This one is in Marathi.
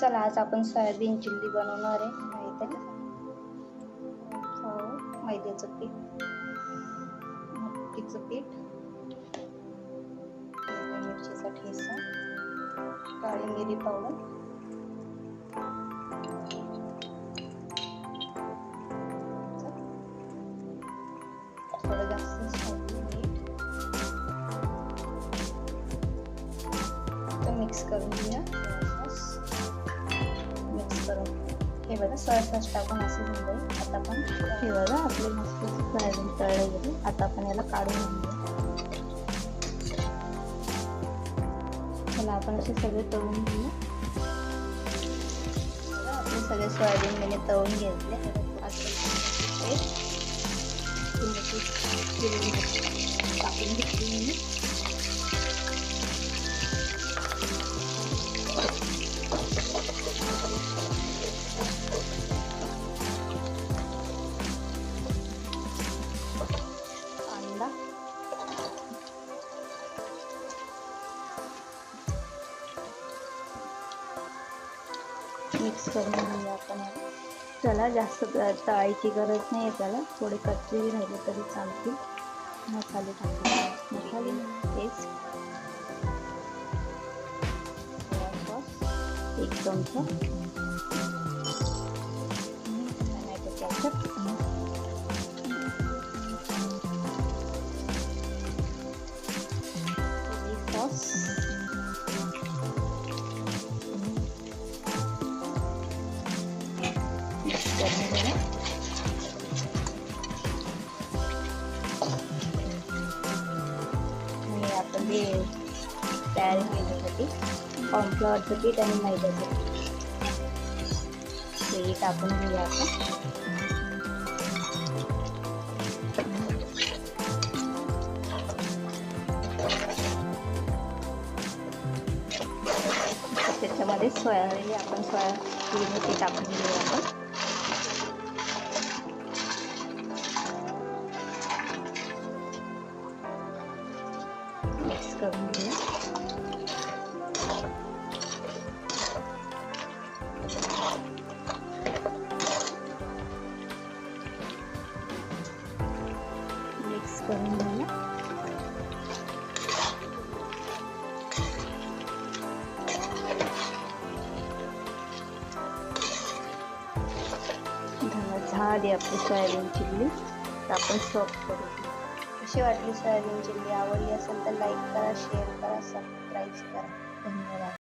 चला आज आपण सोयाबीन चिल्ली बनवणार आहे. मैद्याचं पीठ, मटकीचं पीठ, मिरचीचा ठेचा, काळी मिरी पावडर, थोडं जास्त मीठ, तर मिक्स करून घेऊया. मिक्स करून हे बघा सोया सॉस टाकून असं झालंय. आता आपण हे बघा आपले मस्त सोयाबीन तळले गेले. आता आपण याला काढून घेऊया. चला आपण असे सगळे तळून घेऊया. आपले सगळे सोयाबीन मी तळून घेतले. टाकून घेतली मी. मिक्स करून घेऊया आपण. त्याला जास्त तळायची गरज नाही आहे. त्याला थोडे कच्चे राहिले तरी चालतील. मसाले टाकले. मसाले पेस्ट, एक चमचा टोमॅटो केचप, चिली सॉस, आणि आपण जे तयार केल्यासाठी कॉर्नफ्लॉवरचं पीठ आणि मैद्याचं पीठ ते टाकून घेऊया आपण. त्याच्यामध्ये आपण सोयाबीन ते टाकून घेऊया आपण. मिक्स करून घेऊया. मिक्स करून घेऊया. झाली आपली सोयाबीन चिल्ली. तर आपण सर्व करू. कशी वाटली सोयाबीन चिल्ली? आवडली असेल तर लाईक करा, शेअर करा, सबस्क्राईब करा. धन्यवाद.